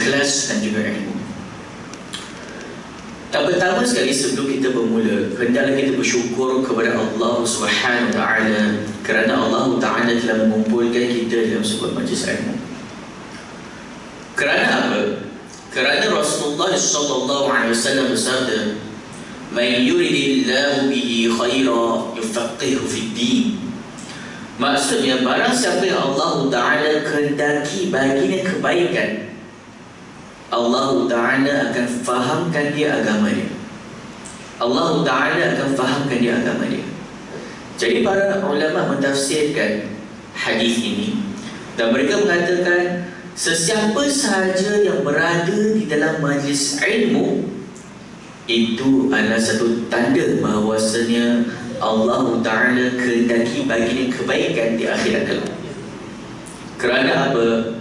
ikhlas dan juga ilmu. Yang pertama sekali, sebelum kita bermula, hendaklah kita bersyukur kepada Allah Subhanahu Wa Taala kerana Allah Taala telah mengumpulkan kita dalam sebuah majlis ilmu. Kerana apa? Kerana Rasulullah sallallahu alaihi wasallam bersabda, "Man yuridillahu bihi khaira yufaqihu fid din." Maksudnya, barang siapa yang Allah Taala kehendaki baginya kebaikan, Allah Ta'ala akan fahamkan dia agama dia. Allah Ta'ala akan fahamkan dia agama dia. Jadi para ulama mentafsirkan hadis ini, dan mereka mengatakan sesiapa sahaja yang berada di dalam majlis ilmu, itu adalah satu tanda bahawasanya Allah Ta'ala kehendaki baginya kebaikan di akhirat kelak. Kerana apa?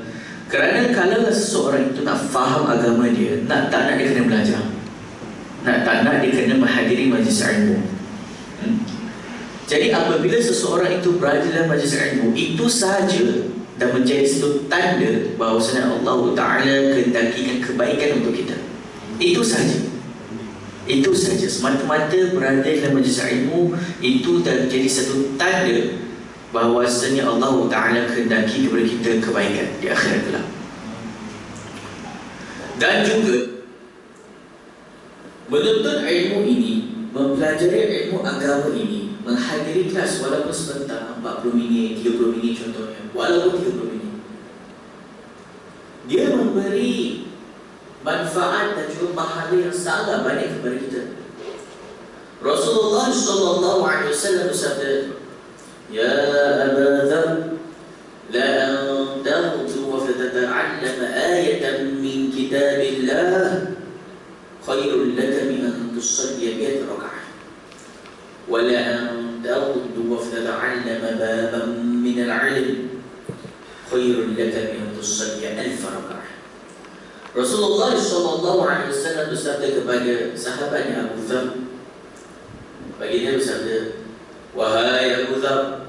Kerana kalau seseorang itu nak faham agama dia, tak nak dia kena belajar, tak nak dia kena menghadiri majlis ilmu. Jadi apabila seseorang itu berada dalam majlis ilmu, itu sahaja dah menjadi satu tanda bahawasanya Allah Ta'ala kehendakikan kebaikan untuk kita. Itu sahaja. Itu sahaja. Semata-mata berada dalam majlis ilmu, itu dah menjadi satu tanda bahawasanya Allah Ta'ala kehendaki kepada kita kebaikan di akhirat kelak. Dan juga menuntut ilmu ini, mempelajari ilmu agama ini, menghadiri kelas walaupun sebentar, 40 minit, 30 minit contohnya, walaupun 30 minit, dia memberi manfaat dan juga pahala yang sangat banyak kepada kita. Rasulullah sallallahu alaihi wasallam bersabda, "Ya Aba Dzar, la an taghdu wa fatata'allama ayatan min kitabillah khairul laka min an tusalli 100 rak'ah, wa la an taghdu wa fatata'allama baban min al-'ilm khairul laka min an tusalli 1000 rak'ah." Rasulullah sallallahu alaihi wasallam bersabda kepada sahabatnya Abu Dzar, baginda bersabda, "Wahai Abu Dzar,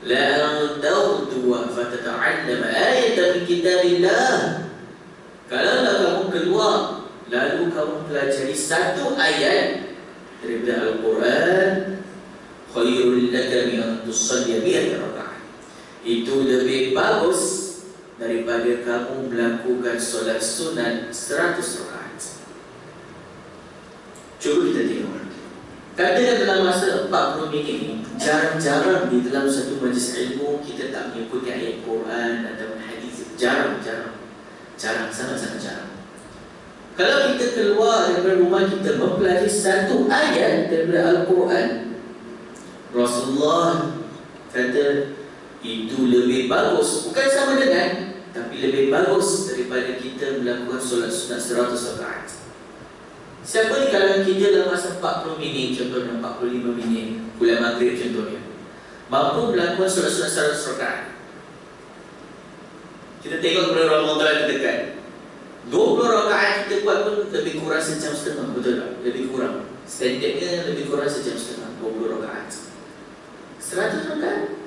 la an taghdu wa fatata'allama ayatan min kitabillah." Kalaulah kamu keluar lalu kamu pelajari satu ayat daripada Al-Quran, khairul laka min an tusalli 100 rak'ah, itu lebih bagus daripada kamu melakukan solat sunat 100 rakaat. Cuba kita tengok. Kadang dalam masa 40 minit ini, jarang-jarang di dalam satu majlis ilmu kita tak mengikuti ayat Quran atau hadis. Jarang-jarang. Sangat-sangat jarang. Kalau kita keluar daripada rumah kita mempelajari satu ayat daripada Al-Quran, Rasulullah kata itu lebih bagus. Bukan sama dengan, tapi lebih bagus daripada kita melakukan solat sunat 100 rakaat. Siapa di kalangan kita dalam masa 40 minit, contohnya 45 minit, bulan maghrib contohnya, mampu melakukan solat sunat 100 rakaat? Kita tengok kepada Ramadan dekat, 20 rakaat kita buat pun lebih kurang sejam setengah, betul tak? Lebih kurang. Standardnya lebih kurang sejam setengah, 20 rakaat. 100 rakaat,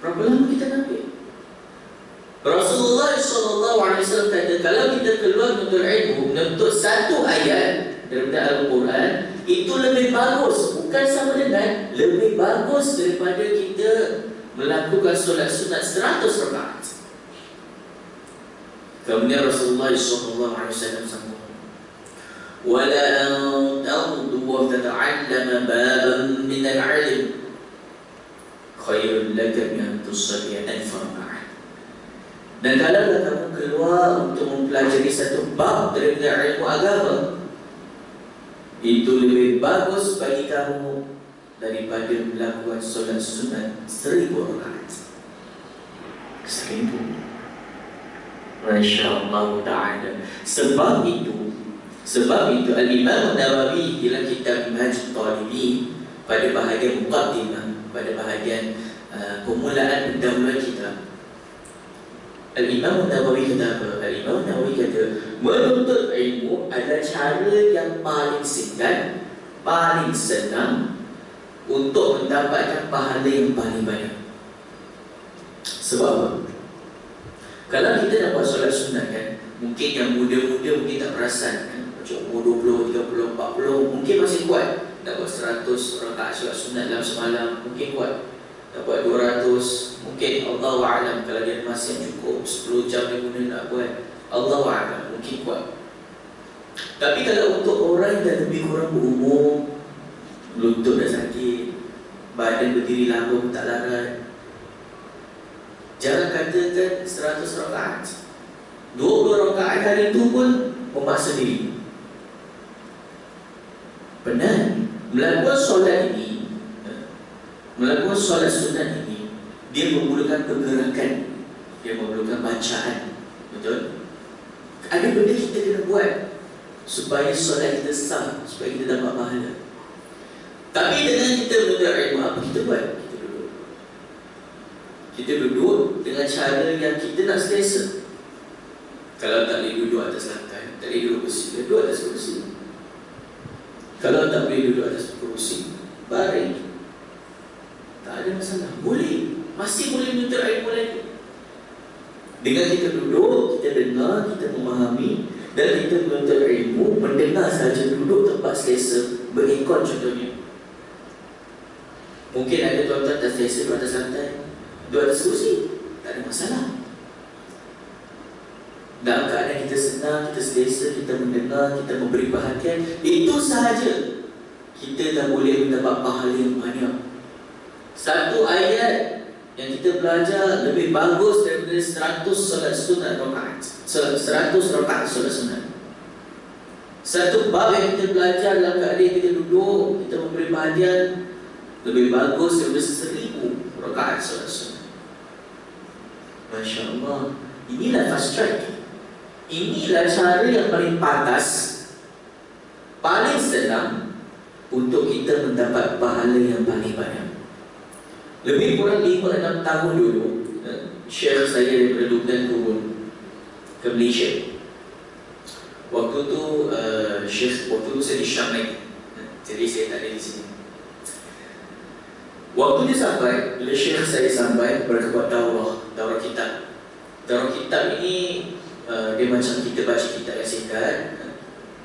berapa lama kita nak ambil? Rasulullah SAW kata, kalau kita keluar menuntut ilmu, menuntut satu ayat daripada Al-Quran, itu lebih bagus. Bukan sama dengan, lebih bagus daripada kita melakukan solat sunat 100 rakaat. Kemudian Rasulullah SAW sambung, "Wala an taghdu wa tata'allama baban min al-'ilm khairul laka min an tusalli 1000 rak'ah." Dan kalau kamu keluar untuk mempelajari satu bab daripada ilmu agama, itu lebih bagus bagi kamu daripada melakukan solat sunat 1000 rakaat. 1000. Masya Allah Ta'ala. Sebab itu Al-Imam Nawawi dalam kitab Minhajul Talibin, pada bahagian muqaddimah, pada bahagian permulaan pendahuluan kita, Al-Imam Nawawi kata apa? Al-Imam Nawawi kata, menuntut ilmu adalah cara yang paling singkat, paling senang untuk mendapatkan pahala yang paling banyak. Sebab apa? Kalau kita nak buat solat sunat kan, mungkin yang muda-muda mungkin tak perasan kan, macam umur 20, 30, 40 mungkin masih kuat nak buat 100 rakaat solat sunat dalam semalam, mungkin kuat. Nak buat 200, mungkin Allahu'alam kalau dia masih cukup 10 jam dia guna nak buat, Allahu'alam mungkin kuat. Tapi kalau untuk orang yang dah lebih kurang berumur, lutut dah sakit, badan berdiri lama pun tak larat, jangan katakan 100 rakaat, 20 rakaat hari itu pun memaksa diri. Benar, melakukan solat ini, melakukan solat sunat ini, dia memerlukan pergerakan, dia memerlukan bacaan. Betul? Ada benda kita kena buat supaya solat kita sah, supaya kita dapat pahala. Tapi dengan kita menuntut ilmu, apa kita buat? Kita duduk dengan cara yang kita nak selesa. Kalau tak boleh duduk atas lantai, tak boleh duduk kursi, duduk atas kursi. Kalau tak boleh duduk atas kursi, baring. Tak ada masalah, boleh. Masih boleh menuntut ilmu lagi. Dengan kita duduk, kita dengar, kita memahami, dan kita menuntut ilmu, mendengar sahaja, duduk tempat selesa, berikon contohnya. Mungkin ada tuan-tuan tak selesa duduk atas lantai, duduk atas kursi, tak ada masalah. Dalam keadaan kita senang, kita selesa, kita mendengar, kita memberi perhatian, itu sahaja kita dah boleh mendapat pahala yang banyak. Satu ayat yang kita belajar lebih bagus daripada 100 solat sunat rakaat, 100 rakaat solat sunat. Satu bab yang kita belajar dalam keadaan kita duduk, kita memberi perhatian, lebih bagus daripada 1000 rakaat solat sunat. Masya Allah. Inilah fast track. Inilah cara yang paling pantas, paling senang untuk kita mendapat pahala yang paling banyak. Lebih kurang 5-6 tahun dulu, Syekh saya daripada Lubnan turun ke Malaysia. Waktu tu Syekh, waktu tu saya di Syam lagi, jadi saya tak ada di sini. Waktu dia sampai, bila Syekh saya sampai, berbuat daurah kitab. Daurah kitab ini dia macam kita baca kitab yang singkat,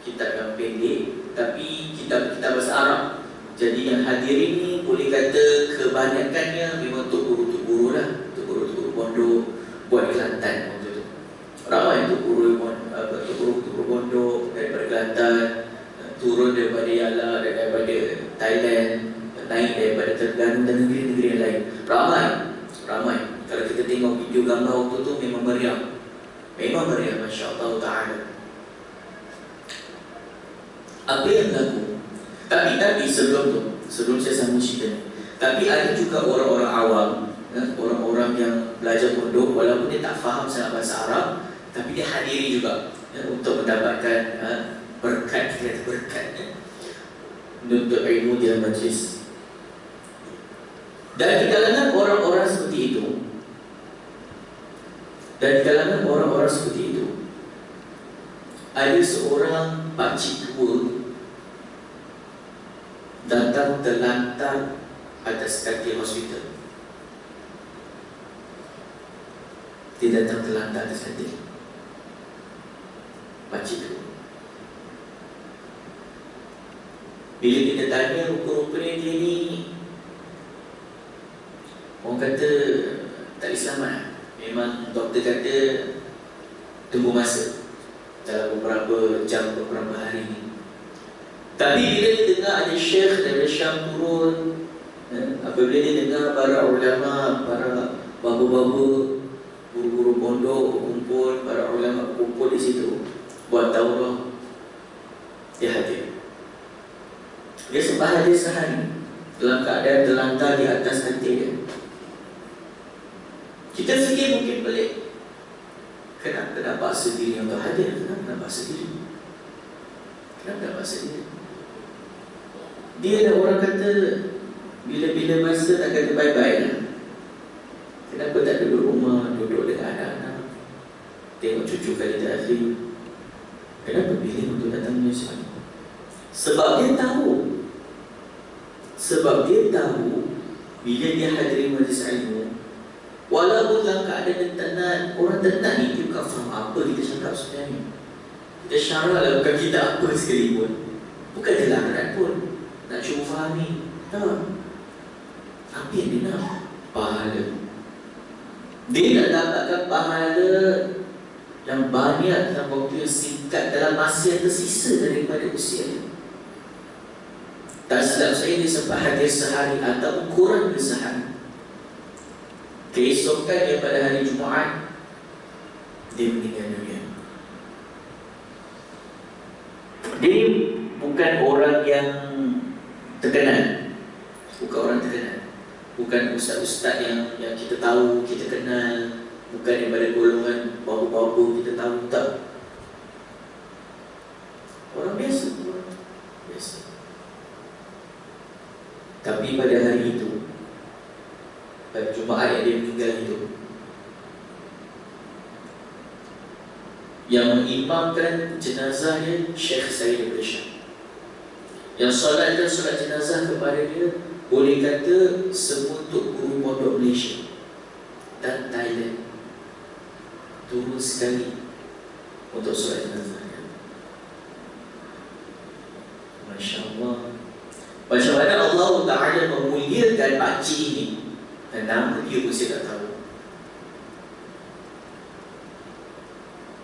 kitab yang pendek, tapi kitab bahasa Arab. Jadi yang hadir ini boleh kata kebanyakannya memang untuk guru-guru lah, untuk guru-guru pondok buat Kelantan waktu tu. Ramai untuk guru pondok daripada Kelantan, turun daripada Yala, daripada Thailand, naik daripada Terengganu dan negeri-negeri yang lain. Ramai. Kalau kita tengok video gambar waktu tu memang meriah. Memang meriah, Masya Allah Ta'ala. Apa yang berlaku? Tapi sebelum saya sambung cerita ni, tapi ada juga orang-orang awam, orang-orang yang belajar pondok, walaupun dia tak faham sangat bahasa Arab, tapi dia hadiri juga untuk mendapatkan berkat untuk ilmu di dalam majlis. Dan di kalangan orang-orang seperti itu, ada seorang pakcik tua datang terlantar atas katil hospital. Dia datang terlantar atas katil, pakcik tu. Bila kita tanya rupa-rupanya dia ni, orang kata tak diselamat. Memang doktor kata tunggu masa dalam beberapa jam, beberapa hari ni. Tapi bila dia dengar ada Syekh daripada Syam turun, apabila dia dengar para ulama, para baba-baba, guru-guru pondok berkumpul, para ulama berkumpul di situ buat daurah, dia hadir. Dia sempat hadir sehari dalam keadaan terlantar di atas katil dia. Kita fikir mungkin pelik, kenapa nak paksa diri untuk hadir? Kenapa nak paksa diri? Dia ada orang kata bila-bila masa tak kata bye-bye lah. Kenapa tak duduk rumah, duduk dengan anak-anak, tengok cucu kali terakhir? Kenapa pilih untuk datang Malaysia? Sebab dia tahu bila dia hadiri majlis ilmu, walaupun walaupun dalam keadaan tenat, orang tenat ni dia bukan faham apa kita cakap sebenarnya. Kita syarah lah, bukan kita apa sekalipun. Bukan dia larat pun nak cuba fahami. Tak. Apa yang dia nak? Pahala. Dia nak dapatkan pahala yang banyak dalam waktu yang singkat, dalam masa yang tersisa daripada usia dia. Tak silap saya, dia sempat hadir sehari atau kurang dari sehari. Keesokan dia pada hari Jumaat, dia meninggal dunia. Dia ni bukan orang yang terkenal. Bukan orang terkenal. Bukan ustaz-ustaz yang kita tahu, kita kenal. Bukan daripada golongan bau-bau kita tahu. Tak. Orang biasa. Orang biasa. Tapi pada hari itu, pada Jumaat yang dia meninggal itu, yang mengimamkan jenazah dia Syekh Said Abdul Syah. Yang solatkan solat jenazah kepada dia, boleh kata semua untuk guru pondok Malaysia dan Thailand turun sekali untuk solat jenazah dia. Masya Allah. Macam mana Allah Ta'ala memuliakan pakcik ini, dan nama dia pun saya tak tahu.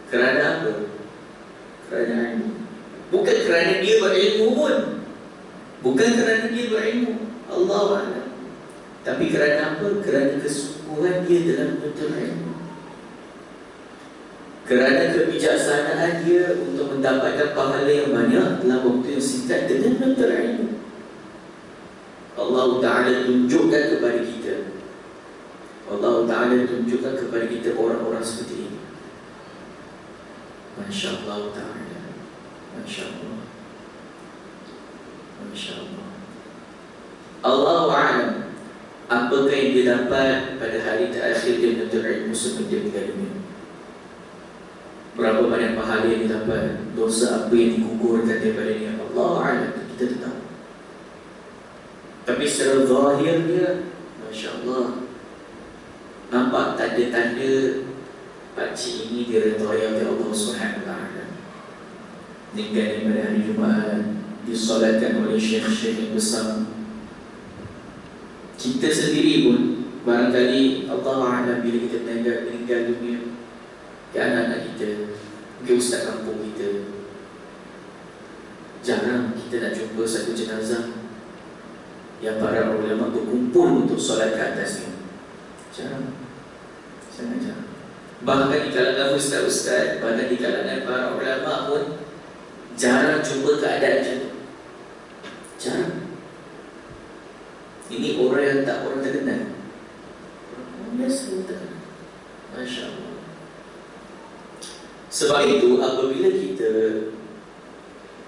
Kerana apa? Kerana ilmu. Bukan kerana dia berilmu pun. Bukan kerana dia berilmu, Allah Ta'ala. Tapi kerana apa? Kerana kesungguhan dia dalam menuntut ilmu. Kerana kebijaksanaan dia untuk mendapatkan pahala yang banyak dalam waktu yang singkat dengan menuntut ilmu. Allah Ta'ala tunjukkan kepada kita, Allah Ta'ala tunjukkan kepada kita orang-orang seperti ini. Masya Allah Ta'ala. Masya Allah. Masya Allah. Allahu a'lam apakah yang dia dapat pada hari terakhir dia menuntut ilmu sebelum dia meninggal dunia. Berapa banyak pahala yang dia dapat, dosa apa yang digugurkan daripada dia, Allah a'lam, kita tak tahu. Tapi secara zahir dia, Masya Allah, nampak tanda-tanda pakcik ini diredai oleh Allah SWT. Meninggal pada hari Jumaat, disolatkan oleh syekh-syekh yang besar. Kita sendiri pun barangkali Allah Ta'ala bila kita meninggal dunia, ke anak-anak kita, ke ustaz kampung kita, jarang kita nak jumpa satu jenazah yang para ulama berkumpul untuk solat ke atasnya. Jarang. Sangat jarang. Bahkan di kalangan ustaz-ustaz, bahkan di kalangan para ulama pun jarang jumpa keadaan macam itu. Jarang. Ini orang yang tak orang terkenal. Orang biasa terkenal. Masya Allah. Sebab itu apabila kita,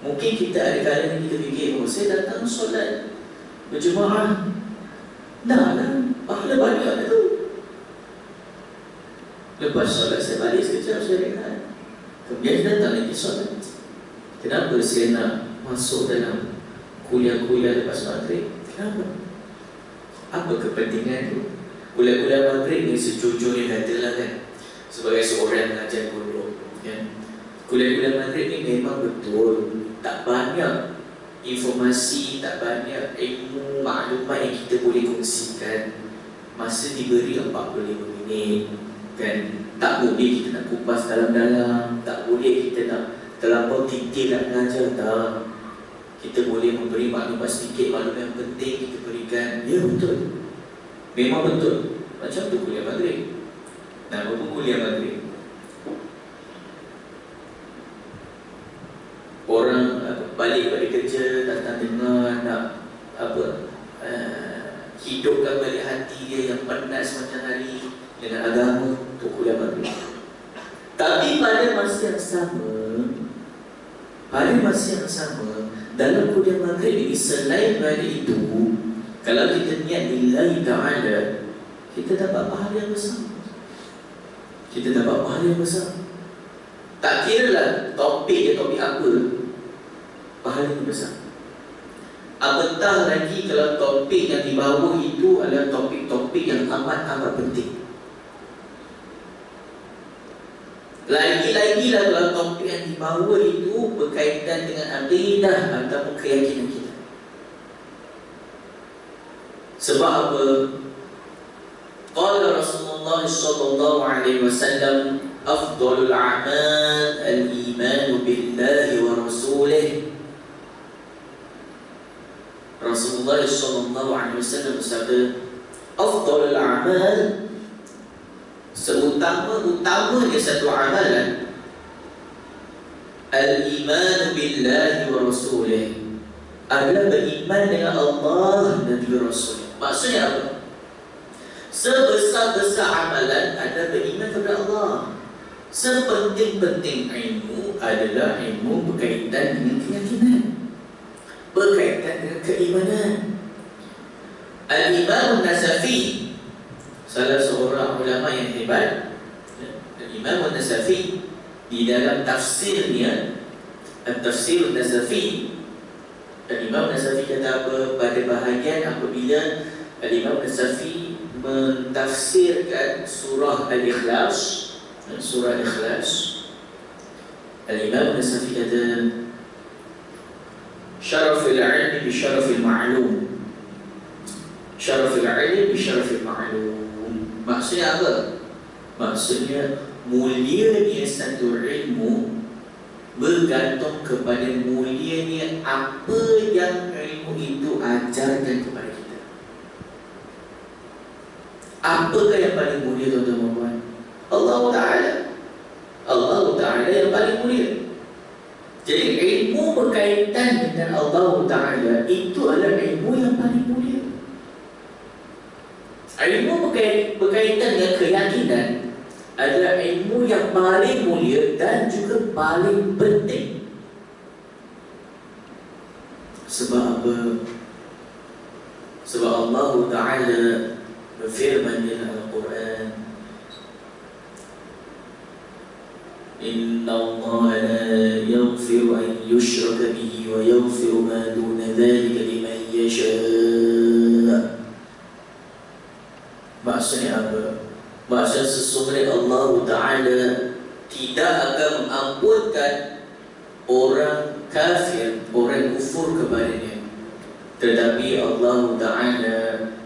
mungkin kita ada kalanya kita fikir, oh saya datang solat berjemaah, dah lah, pahala banyak tu. Lepas solat saya balik sekejap, saya rehat. Kemudian datang lagi solat. Kenapa saya nak masuk dalam kuliah-kuliah lepas maghrib? Kenapa? Apa kepentingan tu? Kuliah-kuliah maghrib ni sejujurnya katalah kan, sebagai seorang mengajar pondok kan, kuliah-kuliah maghrib ni memang betul tak banyak informasi, tak banyak ilmu, maklumat yang kita boleh kongsikan. Masa diberi 45 minit kan, tak boleh kita nak kupas dalam-dalam, tak boleh kita nak terlampau detail nak mengajar, tak. Kita boleh memberi maklumat sedikit, maklumat yang penting kita berikan. Ya betul, memang betul. Macam tu kuliah maghrib. Nama pun kuliah maghrib. Orang balik pada kerja, datang dengar, nak hidupkan balik hati dia yang penat sepanjang hari dengan agama, untuk kuliah maghrib. Tapi pada masa yang sama, dalam kuliah maghrib ini, selain dari itu, kalau kita niat lillahi ta'ala, kita dapat pahala yang besar. Kita dapat pahala yang besar. Tak kira lah topik apa, pahala yang besar. Apatah lagi kalau topik yang dibawa itu adalah topik-topik yang amat-amat penting. Lagi-lagi lah topik yang dibawa itu berkaitan dengan akidah ataupun keyakinan kita. Sebab apa? Qala Rasulullah sallallahu alaihi wasallam, afdalul a'mal al-iman billahi wa rasulih. Rasulullah sallallahu alaihi wasallam bersabda, afdalul a'mal, seutama-utamanya satu amalan, al-iman billahi wa rasulih, adalah beriman dengan Allah dan juga Rasul. Maksudnya apa? Sebesar-besar amalan adalah beriman kepada Allah. Sepenting-penting ilmu adalah ilmu berkaitan dengan keyakinan, berkaitan dengan keimanan. Al-Imam An-Nasafi, salah seorang ulama yang hebat, Al-Imam An-Nasafi, di dalam tafsirnya At-Tafsir An-Nasafi, Al-Imam An-Nasafi kata apa? Pada bahagian apabila Al-Imam An-Nasafi mentafsirkan surah Al-Ikhlas, surah Al-Ikhlas, Al-Imam An-Nasafi kata, syarafil ilmi bi syarafil ma'lum, syarafil ilmi bi syarafil ma'lum. Maksudnya apa? Maksudnya mulianya satu ilmu bergantung kepada mulianya apa yang ilmu itu ajarkan kepada kita. Apakah yang paling mulia, tuan-tuan dan puan? Allah Ta'ala. Allah Ta'ala yang paling mulia. Jadi ilmu berkaitan dengan Allah Ta'ala itu adalah ilmu yang paling mulia. Ilmu berkaitan dengan keyakinan adalah ilmu yang paling mulia dan juga paling penting. Sebab apa? Sebab Allah Ta'ala berfirman dalam Al-Quran, Inna Allah la yaghfiru an yushraka bihi wa yaghfiru ma duna dhalika liman yasha'. Maksudnya apa? Maksudnya sesungguhnya Allah Ta'ala tidak akan mengampunkan orang kafir, orang kufur kepadanya, tetapi Allah Ta'ala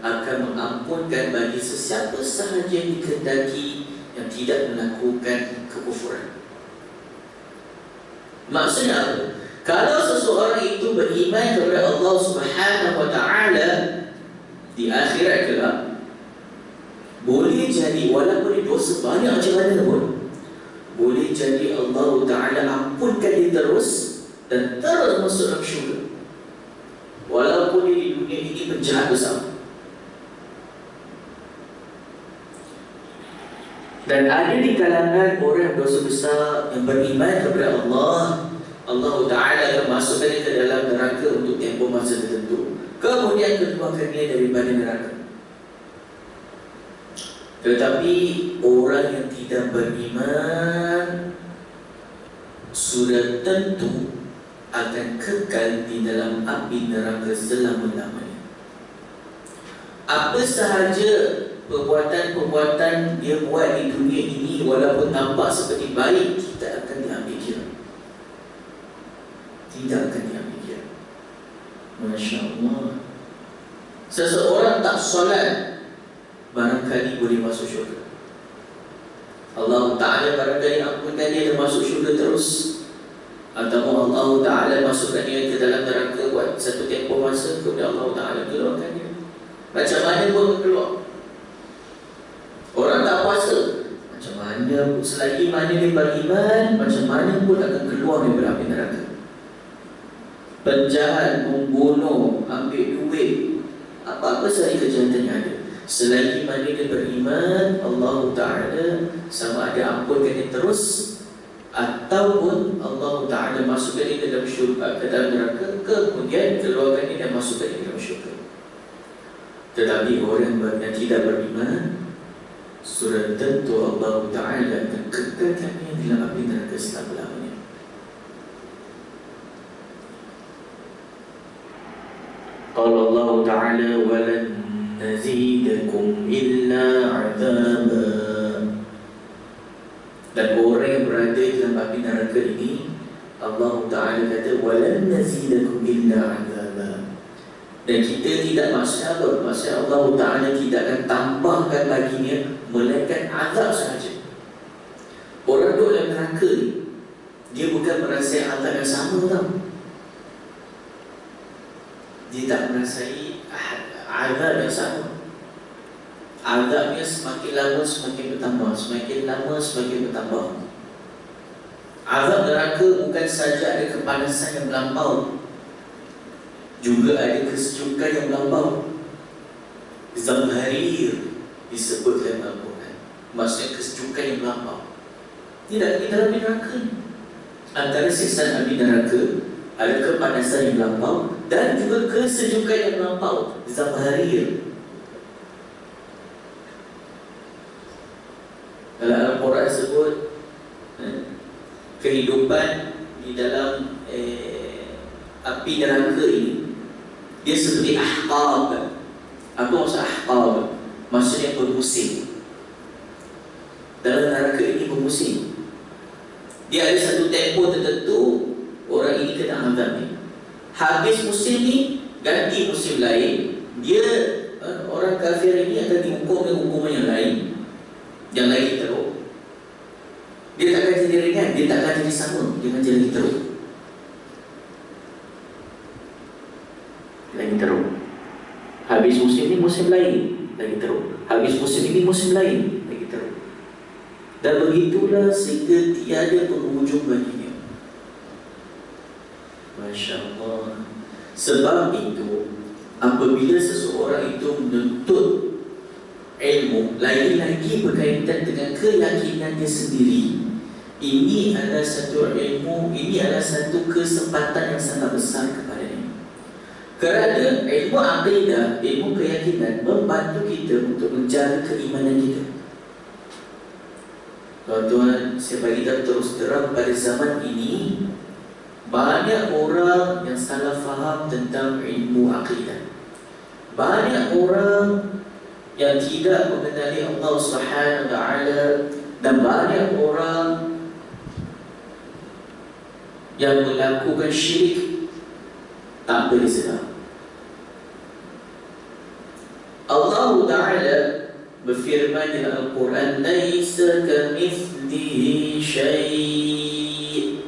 akan mengampunkan bagi sesiapa sahaja yang dikehendaki yang tidak melakukan kekufuran. Maksudnya apa? Kalau seseorang itu beriman kepada Allah Subhanahu Wa Ta'ala di akhirat kelak, boleh jadi walaupun dosa banyak macam mana pun, boleh jadi Allah Ta'ala ampunkan dia terus dan terus masuk dalam syurga, walaupun dia di dunia ini penjahat besar. Dan ada di kalangan orang dosa besar yang beriman kepada Allah, Allah Ta'ala akan masukkan dia ke dalam neraka untuk tempoh masa tertentu, kemudian keluarkan dia daripada neraka. Tetapi orang yang tidak beriman sudah tentu akan kekal di dalam api neraka selama-lamanya. Apa sahaja perbuatan-perbuatan dia buat di dunia ini, walaupun nampak seperti baik, tidak akan diambil kira. Tidak akan diambil kira. Masya Allah. Seseorang tak solat barangkali boleh masuk syurga. Allah Ta'ala barangkali ampunkan dia termasuk syurga terus, atau Allah Ta'ala masukkan dia ke dalam neraka buat satu tempoh masa, kemudian Allah Ta'ala keluarkan dia. Macam mana pun keluar. Orang tak puasa, macam mana pun, selagi mana dia beriman, macam mana pun akan keluar daripada api neraka. Penjahat, membunuh, ambil duit, apa-apa sahaja kejahatan yang ada, selagi mana dia beriman, Allah Ta'ala sama ada ampunkan dia terus, ataupun Allah Ta'ala masukkan dia ke dalam syurga, ke dalam neraka, kemudian keluarkan dia dan masukkan dia ke dalam syurga. Tetapi orang yang tidak beriman, sudah tentu Allah Ta'ala akan kekalkan dia dalam api neraka selama-lamanya. Qala Allah Ta'ala, walan nazidakum illa 'adaba. Dan orang yang berada dalam api neraka ini, Allah Ta'ala kata walan nazidakum illa 'adzaba. Dan kita tidak maksudnya apa? Maksudnya Allah Ta'ala tidak akan tambahkan baginya melainkan azab sahaja. Orang duduk dalam neraka ni, dia bukan merasai azab yang sama tau. Dia tak merasai azab yang sama. Azabnya semakin lama semakin bertambah, semakin lama semakin bertambah. Azab neraka bukan saja ada kepanasan yang melampau, juga ada kesejukan yang melampau. Zamharir disebut dalam Al-Quran, maksudnya kesejukan yang melampau. Tidak lagi dalam neraka. Antara siksaan api neraka ada kepanasan yang melampau dan juga kesejukan yang melampau. Zamharir. Kalau Al-Quran sebut kehidupan di dalam api neraka ini, dia seperti ahqab. Apa maksud ahqab? Maksudnya bermusim. Dalam neraka ini bermusim. Dia ada satu tempoh tertentu orang ini kena azab ni. Habis musim ni, ganti musim lain, dia orang kafir ini akan dihukum dengan hukuman yang lain, yang lagi teruk. Dia takkan jadi ringan, dia takkan jadi sama, dia akan jadi teruk. Lagi teruk. Habis musim ni musim lain, lagi teruk. Habis musim ini musim lain, lagi teruk. Dan begitulah sehingga tiada penghujung baginya. Masya Allah. Sebab itu, apabila seseorang itu menuntut ilmu, lagi-lagi berkaitan dengan keyakinannya sendiri, ini adalah satu ilmu, ini adalah satu kesempatan yang sangat besar kepadanya. Kerana ilmu akidah, ilmu keyakinan membantu kita untuk menjaga keimanan kita. Tuan-tuan, saya bagi tahu terus terang, pada zaman ini banyak orang yang salah faham tentang ilmu akidah. Banyak orang yang tidak mengenali Allah Subhanahu wa Ta'ala, dan banyak orang yang melakukan syirik tak boleh sedar. Allah Ta'ala berfirman di Al-Quran, laisa kamithlihi syai'.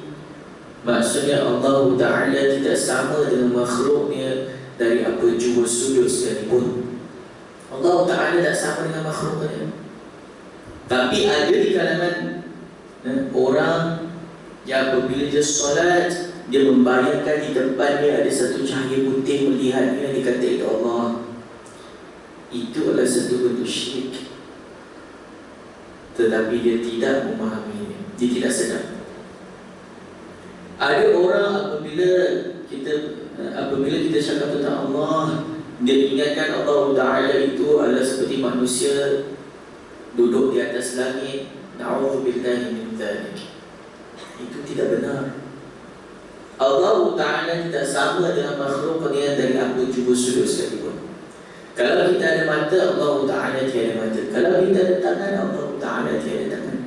Maksudnya Allah Ta'ala tidak sama dengan makhluknya dari apa jua sudut sekalipun. Allah Ta'ala tak sama dengan makhluknya. Tapi ada di kalangan orang yang apabila dia solat, dia membayangkan di depannya ada satu cahaya putih melihatnya, dia kata itu Allah. Itu adalah satu bentuk syirik. Tetapi dia tidak memahaminya, dia tidak sedar. Ada orang apabila kita cakap tentang Allah, dia ingatkan Allah Ta'ala itu adalah seperti manusia duduk di atas langit. Na'udzubillahi min dzalik. Itu tidak benar. Allah Ta'ala tidak sama dengan makhluknya dari apa juga sudut sekalipun. Kalau kita ada mata, Allah Ta'ala tiada mata. Kalau kita ada tangan, Allah Ta'ala tiada tangan.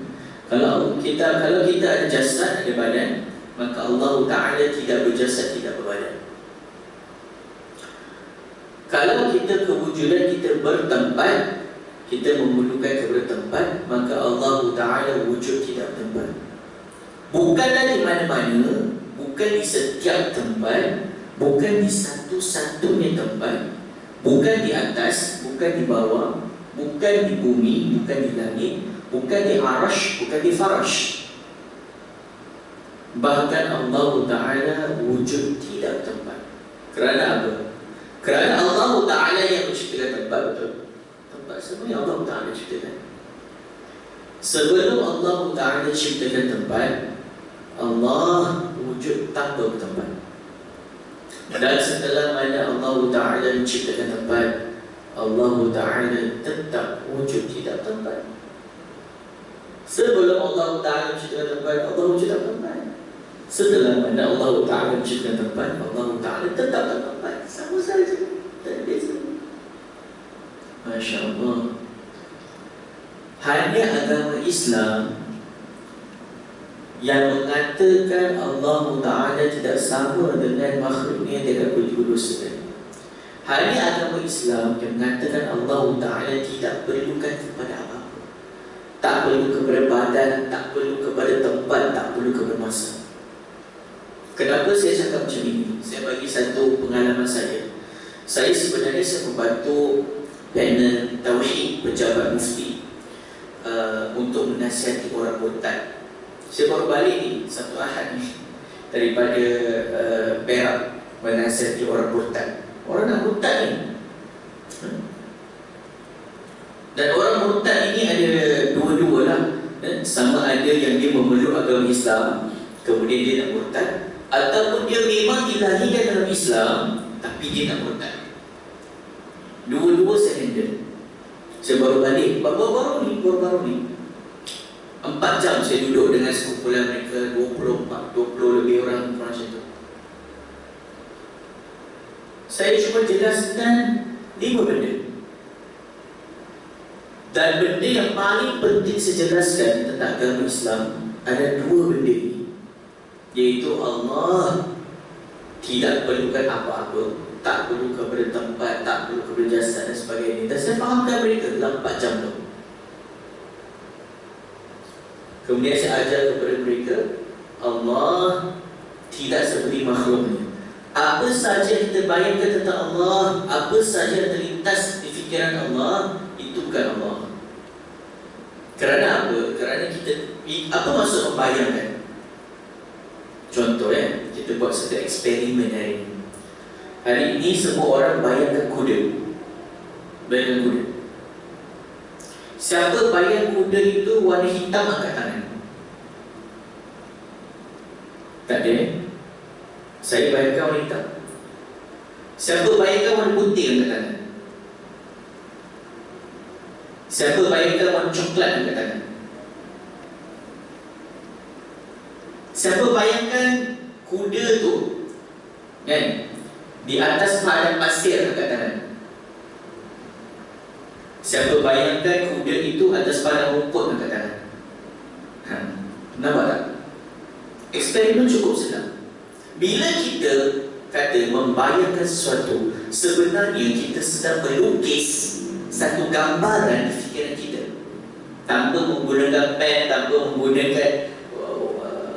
Kalau kita ada jasad, ada badan, maka Allah Ta'ala tidak berjasad, tidak berbadan. Kalau kita kewujudan kita bertempat, kita memerlukan kepada tempat, maka Allah Ta'ala wujud tidak tempat. Bukanlah di mana-mana, bukan di setiap tempat, bukan di satu-satunya tempat, bukan di atas, bukan di bawah, bukan di bumi, bukan di langit, bukan di arash, bukan di farash. Bahkan Allah Ta'ala wujud tidak tempat. Kerana apa? Kerana Allah Ta'ala yang menciptakan tempat, betul? Tempat semuanya Allah Ta'ala ciptakan. Sebelum Allah Ta'ala ciptakan tempat, Allah wujud tanpa tempat. Dan setelah mana Allah Ta'ala menciptakan tempat, Allah Ta'ala tetap wujud tidak tempat. Sebelum Allah Ta'ala menciptakan tempat, Allah wujud tak tempat. Setelah mana Allah Ta'ala menciptakan tempat, Allah Ta'ala tetap tak tempat. Sama saja, tak beza. Masya Allah. Hanya agama Islam yang mengatakan Allah Ta'ala tidak sama dengan makhluknya yang tidak berjuru dosa. Hanya agama Islam yang mengatakan Allah Ta'ala tidak perlukan kepada apa-apa. Tak perlu kepada badan, tak perlu kepada tempat, tak perlu kepada masa. Kenapa saya cakap macam ini? Saya bagi satu pengalaman saya. Saya sebenarnya membantu panel Tauhid Pejabat Mufti untuk menasihati orang murtad. Saya baru balik ni, satu ahad ni, daripada Perak, menasihati orang murtad. Orang nak murtad ni. Dan orang murtad ini ada dua-dua lah. Sama ada yang dia memeluk agama Islam, kemudian dia nak murtad, ataupun dia memang dilahirkan dalam Islam, tapi dia nak murtad. Dua-dua saya handle. Saya baru balik, baru-baru ni 4 jam saya duduk dengan sekumpulan mereka, 20 lebih orang macam tu. Saya cuma jelaskan 5 benda. Dan benda yang paling penting saya jelaskan tentang agama Islam ada 2 benda ini, iaitu Allah tidak perlukan apa-apa, tak perlu kepada tempat, tak perlu kepada jasad dan sebagainya. Dan saya fahamkan mereka dalam 4 jam tu. Kemudian saya ajar kepada mereka, Allah tidak seperti makhluknya. Apa saja kita bayangkan tentang Allah, apa saja yang terlintas di fikiran Allah, itu bukan Allah. Kerana apa? Kerana kita, apa maksud membayangkan? Contoh kita buat satu eksperimen hari ini. Hari ini semua orang bayangkan kuda. Bayangkan kuda. Siapa bayang kuda itu warna hitam angkat tangan? Tak ada. Saya bayangkan warna hitam. Siapa bayangkan warna putih angkat tangan? Siapa bayangkan warna coklat angkat tangan? Siapa bayangkan kuda tu kan di atas padang pasir angkat tangan? Siapa bayangkan kuda itu atas padang rumput angkat tangan? Nampak tak? Eksperimen cukup senang. Bila kita kata membayangkan sesuatu, sebenarnya kita sedang melukis satu gambaran di fikiran kita, tanpa menggunakan pen, tanpa menggunakan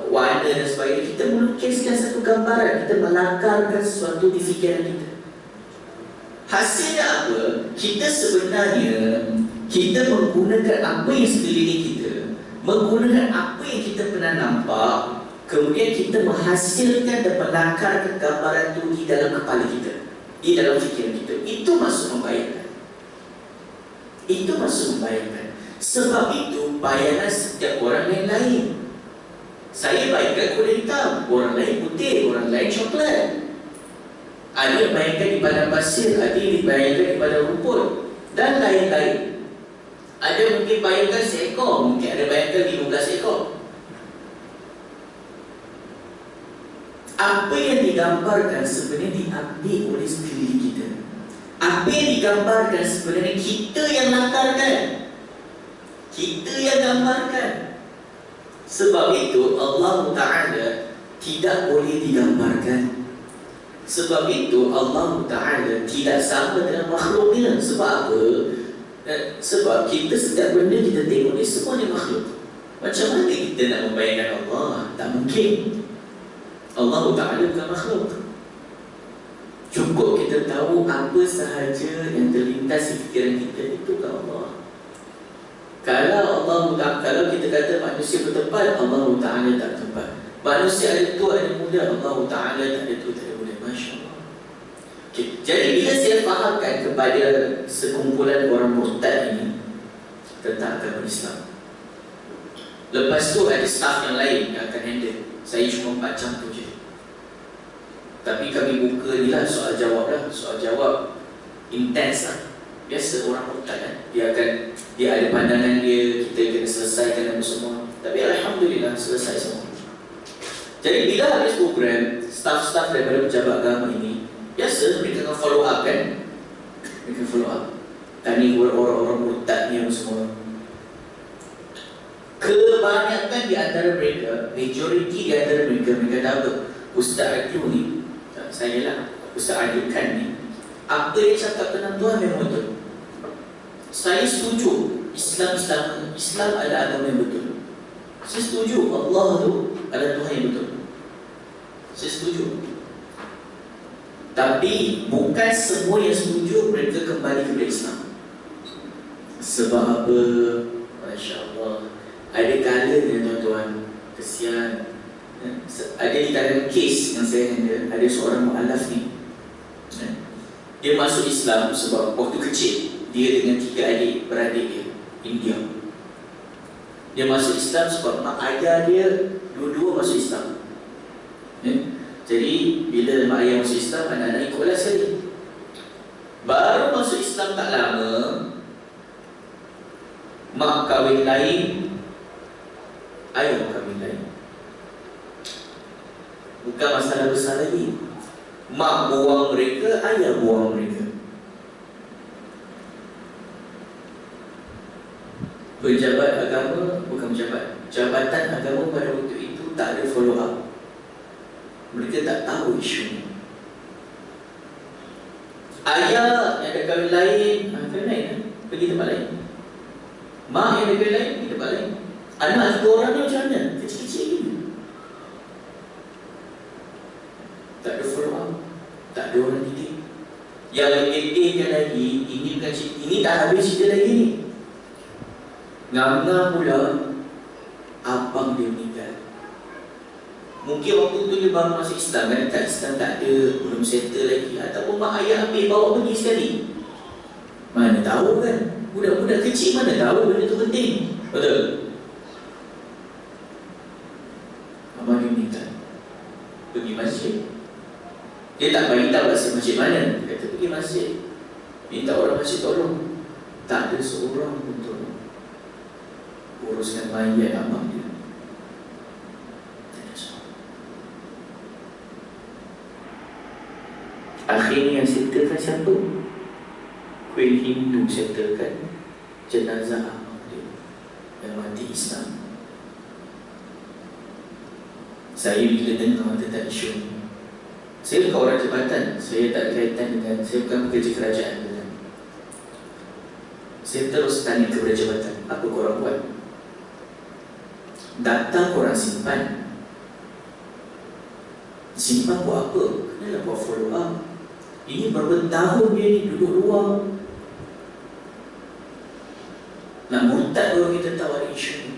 warna dan sebagainya. Kita melukiskan satu gambaran, kita melakarkan sesuatu di fikiran kita. Hasilnya apa? Kita sebenarnya menggunakan apa yang sekeliling kita, menggunakan apa yang kita pernah nampak, kemudian kita menghasilkan dan melakarkan gambaran itu di dalam kepala kita, di dalam fikiran kita. Itu maksud membayangkan. Itu maksud membayangkan. Sebab itu bayangan setiap orang yang lain. Saya bayangkan kuda hitam, orang lain putih, orang lain coklat. Ada yang bayangkan di padang pasir, ada yang dibayangkan di padang rumput, dan lain-lain. Ada mungkin bayangkan seekor, mungkin ada bayangkan 15 ekor. Apa yang digambarkan sebenarnya diambil oleh sekeliling kita. Apa yang digambarkan sebenarnya kita yang latarkan, kita yang gambarkan. Sebab itu Allah Ta'ala tidak boleh digambarkan. Sebab itu Allah Ta'ala tidak sama dengan makhluknya. Sebab apa? Sebab kita setiap benda kita tengok ni semuanya makhluk. Macam mana kita nak membayangkan Allah? Tak mungkin. Allah Ta'ala bukan makhluk. Cukup kita tahu apa sahaja yang terlintas di fikiran kita, itu kan Allah. Kalau kita kata manusia bertempat, Allah Ta'ala tak tempat. Manusia ada tua, ada muda, Allah Ta'ala tak ada tua, tak ada muda. Masya Allah. Okay. Jadi bila saya fahamkan kepada sekumpulan orang murtad ini tentang agama Islam, lepas tu ada staff yang lain yang akan handle. Saya cuma 4 jam tu je. Tapi kami buka ni lah soal jawab lah. Soal jawab intens lah. Biasa orang murtad kan, dia ada pandangan dia, kita kena selesaikan apa semua. Tapi Alhamdulillah selesai semua. Jadi bila habis program, staff-staff daripada pejabat agama ini, biasa mereka akan follow up kan. Mereka follow up, tanya orang-orang murtad ni apa semua. Kebanyakan di antara mereka, majoriti di antara mereka, mereka tahu apa? Ustaz Adil ni, saya lah, Ustaz Adil Khan ni, apa yang cakap tentang Tuhan memang betul. Saya setuju Islam adalah agama yang betul. Saya setuju Allah tu adalah Tuhan yang betul. Saya setuju. Tapi bukan semua yang setuju mereka kembali kepada Islam. Sebab apa? Masya Allah, ada kalanya tuan-tuan, kesian. Ada di dalam kes yang saya handle, ada seorang mu'alaf ni, dia masuk Islam sebab waktu kecil dia dengan 3 adik-beradik dia India. Dia masuk Islam sebab mak ayah dia dua-dua masuk Islam. Jadi bila mak ayah masuk Islam, anak-anak ikutlah sekali. Baru masuk Islam tak lama, mak kahwin lain, ayah kahwin lain. Bukan masalah besar lagi. Mak buang mereka, ayah buang mereka. Pejabat agama, bukan pejabat, jabatan agama pada waktu itu tak ada follow up. Mereka tak tahu isu ni. Ayah yang ada kahwin lain, kahwin lain, pergi tempat lain. Mak yang ada kahwin lain, pergi tempat lain. Anak 3 orang ni macam mana? Kecil-kecil ni. Tak ada follow up, tak ada orang didik. Yang lebih lagi, ini tak habis cerita lagi ni. Ngam-ngam pula abang dia meninggal. Mungkin waktu tu dia baru masuk Islam kan, tak Islam tak ada, belum settle lagi, ataupun mak ayah ambil bawa pergi sekali. Mana tahu kan, budak-budak kecil mana tahu benda tu penting. Betul? Abang dia meninggal, pergi masjid. Dia tak beritahu kat masjid mana. Dia kata pergi masjid, minta orang masjid tolong. Tak ada seorang pun tolong uruskan mayat abang dia. Tak ada seorang. Akhirnya yang settlekan siapa? Kuil Hindu settlekan jenazah abang dia yang mati Islam. Saya bila dengar tentang isu ni, saya bukan orang jabatan, saya tak ada kaitan dengan, saya bukan pekerja kerajaan kan. Saya terus tanya kepada jabatan, apa korang buat? Data korang simpan. Simpan buat apa? Kenalah buat follow up. Ini berapa tahun dia ni duduk luar. Nak murtad baru kita tahu ada isu ni.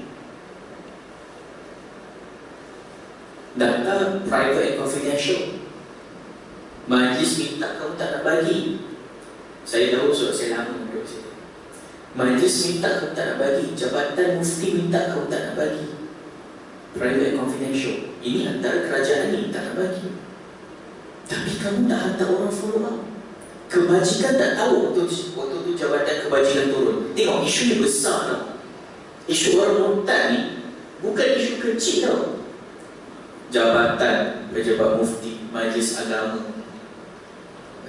Data private and confidential. Majlis minta kamu tak nak bagi. Saya tahu sebab saya lama duduk situ. Majlis minta kamu tak nak bagi. Jabatan mufti minta kamu tak nak bagi. Private and confidential. Ini antara kerajaan ni tak nak bagi. Tapi kamu tak hantar orang follow up. Kebajikan tak tahu waktu tu jabatan kebajikan turun. Tengok isu ni besar tau. Isu orang murtad ni bukan isu kecil tau. Jabatan pejabat mufti, majlis agama,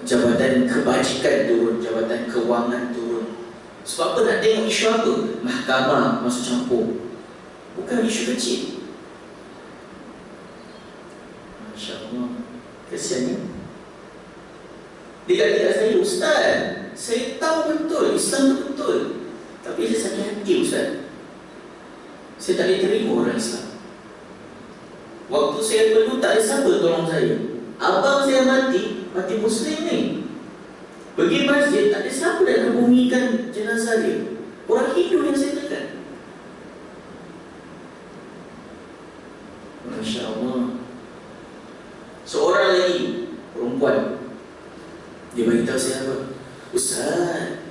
jabatan kebajikan turun, jabatan kewangan turun. Sebab apa nak tengok isu apa? Mahkamah masuk campur. Bukan isu kecil. Masya Allah, kesiannya. Dia kata saya, Ustaz, saya tahu betul Islam itu betul, tapi saya sakit hati Ustaz. Saya tak boleh terima orang Islam. Waktu saya perlu tak ada siapa tolong saya. Abang saya mati Muslim ni. Pergi masjid, tak ada siapa nak membumikan jenazah dia. Orang Hindu yang saya tekan. Masya Allah. Seorang lagi perempuan, dia beritahu saya apa? Ustaz,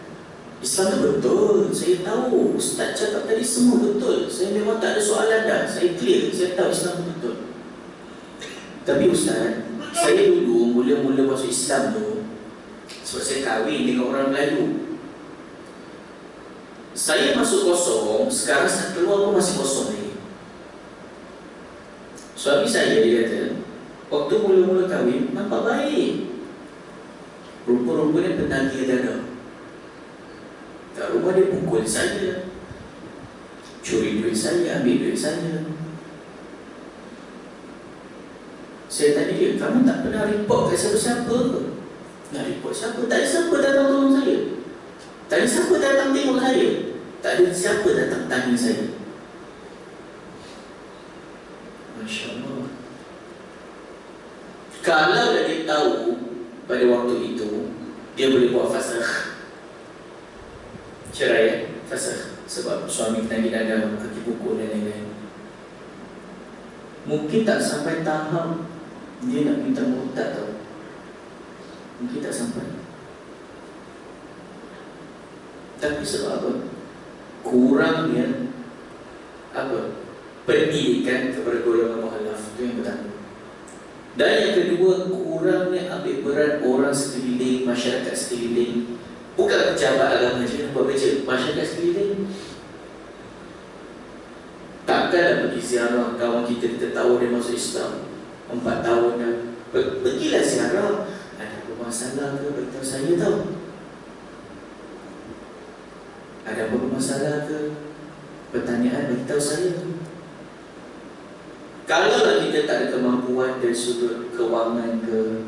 Islam tu betul. Saya tahu Ustaz cakap tadi semua betul. Saya memang tak ada soalan dah. Saya clear, saya tahu Islam tu betul. Tapi Ustaz, saya dulu mula-mula masuk Islam tu sebab saya kahwin dengan orang Melayu. Saya masuk kosong, sekarang saya keluar pun masih kosong lagi. Suami saya, dia kata, waktu mula-mula kahwin, nampak baik. Rupa-rupa dia penagih dada. Kat rumah dia pukul saya. curi duit saya, ambil duit saya. Saya tanya dia, kamu tak pernah report ke siapa-siapa? Nak report siapa? Tak ada siapa datang tolong saya. Tak ada siapa datang tengok saya. Tak ada siapa datang tanya saya. Masya Allah. Kalau dia tahu pada waktu itu dia boleh buat fasakh, cerai, fasakh, sebab suami kena dada, kaki pukul dan lain-lain, mungkin tak sampai tahap dia nak minta murtad tau. Mungkin tak sampai. Tapi sebab apa? Kurangnya apa? Pendidikan kepada golongan muhalaf. Itu yang pertama. Dan yang kedua, kurangnya ambil peran orang sekeliling, masyarakat sekeliling. Bukan pejabat agama saja, buat kerja masyarakat sekeliling. Takkanlah pergi ziarah kawan kita tahu dia masuk Islam 4 tahun dah. Pergilah ziarah. Ada apa masalah ke? Beritahu saya tahu. Ada apa masalah ke? Pertanyaan, beritahu saya. Kalau kita tak ada kemampuan dari sudut kewangan ke,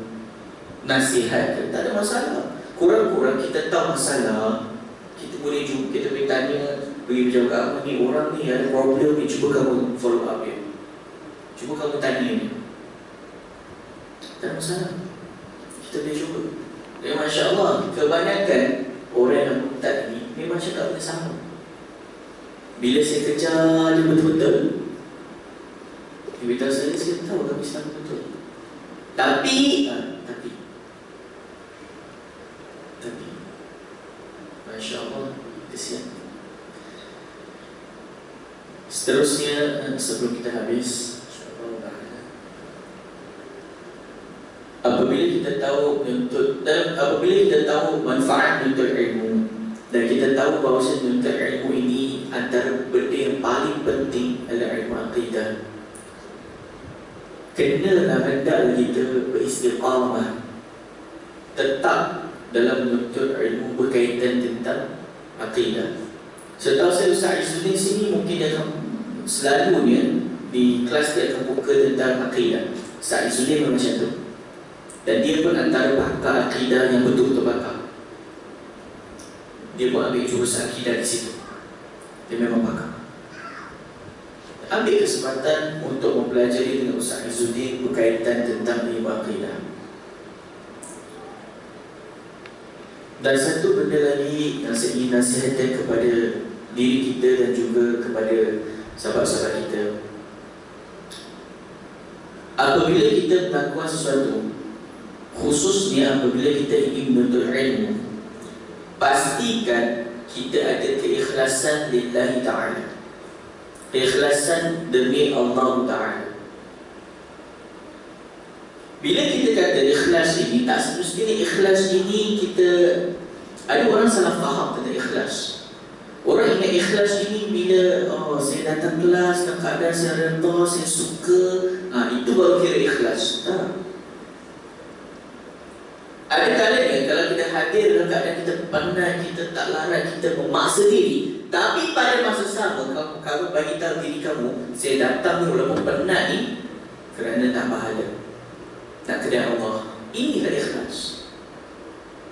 nasihat ke, tak ada masalah. Kurang-kurang kita tahu masalah, kita boleh jumpa, kita boleh tanya, pergi berjawab apa ni, orang ni ada problem ni, cuba kamu follow up dia. Cuba kamu tanya ni. Tak ada masalah. Kita boleh cuba. Dan Masya Allah, kebanyakan orang yang murtad ni memang cakap benda sama. Bila saya kejar dia betul-betul, dia beritahu saya tahu kamu Islam betul. Tapi Masya Allah, kesian. Seterusnya, sebelum kita habis, apabila kita tahu manfaat menuntut ilmu, dan kita tahu bahawa menuntut ilmu ini antara benda yang paling penting adalah ilmu akidah, kenalah hendaklah kita beristiqamah tetap dalam menuntut ilmu berkaitan tentang akidah. Setahu saya Ustaz Izzuddin sini mungkin dia akan selalunya di kelas dia akan buka tentang akidah. Ustaz Izzuddin memang macam tu. Dan dia pun antara pakar akidah yang betul-betul pakar. Dia pun ambil jurusan akidah di situ. Dia memang pakar. Ambil kesempatan untuk mempelajari dengan Ustaz Izzuddin berkaitan tentang ilmu akidah. Dan satu benda lagi yang saya ingin nasihatkan kepada diri kita dan juga kepada sahabat-sahabat kita. Apabila kita melakukan sesuatu, khususnya apabila kita ingin menuntut ilmu, pastikan kita ada keikhlasan lillahi ta'ala, keikhlasan demi Allah Ta'ala. Bila kita kata ikhlas ini, tak semestinya ikhlas ini kita, ada orang salah faham tentang ikhlas. Orang ingat ikhlas ini bila saya datang kelas dalam keadaan saya redha, saya suka, itu baru kira ikhlas. Ada kalanya kalau kita hadir dalam keadaan kita penat, kita tak larat, kita memaksa diri, tapi pada masa sama kamu bagi tahu diri kamu, saya datang ni walaupun penat ni kerana nak pahala, nak kedai Allah. Inilah ikhlas.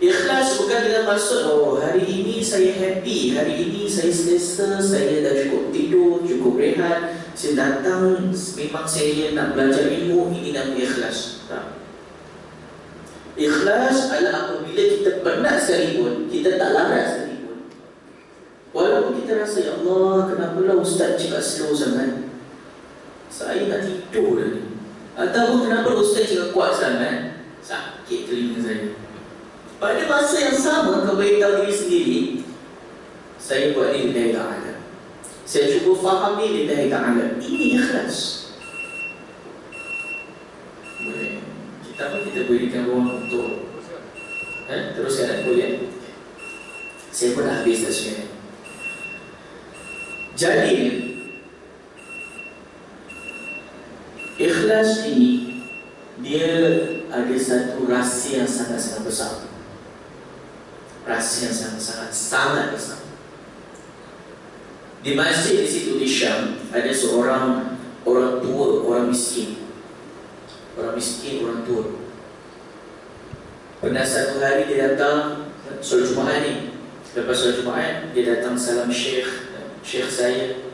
Ikhlas bukan dengan maksud hari ini saya happy, hari ini saya selesa, saya dah cukup tidur, cukup rehat, saya datang memang saya nak belajar ilmu. Ini nama ikhlas. Tak. Ikhlas adalah apabila kita penat sekalipun, kita tak larat sekalipun, walaupun kita rasa, ya Allah, kenapalah Ustaz cakap slow sangat, saya nak tidur dah ni. Ataupun kenapa Ustaz cakap kuat sangat, sakit telinga saya. Pada masa yang sama, kau beritahu diri sendiri, saya buat ni lillahi ta'ala, saya cuba faham ni lillahi ta'ala. Ini ikhlas. Boleh. Kita berikan ruang untuk teruskan, boleh. Saya pun dah habis dah sebenarnya. Jadi ikhlas ini dia ada satu rahsia yang sangat-sangat besar. Rahsia yang sangat besar. Di masjid di situ di Syam ada seorang orang tua, orang miskin. Orang miskin, orang tua. Pernah satu hari dia datang solat Jumaat ni. Lepas solat Jumaat dia datang salam Syekh saya.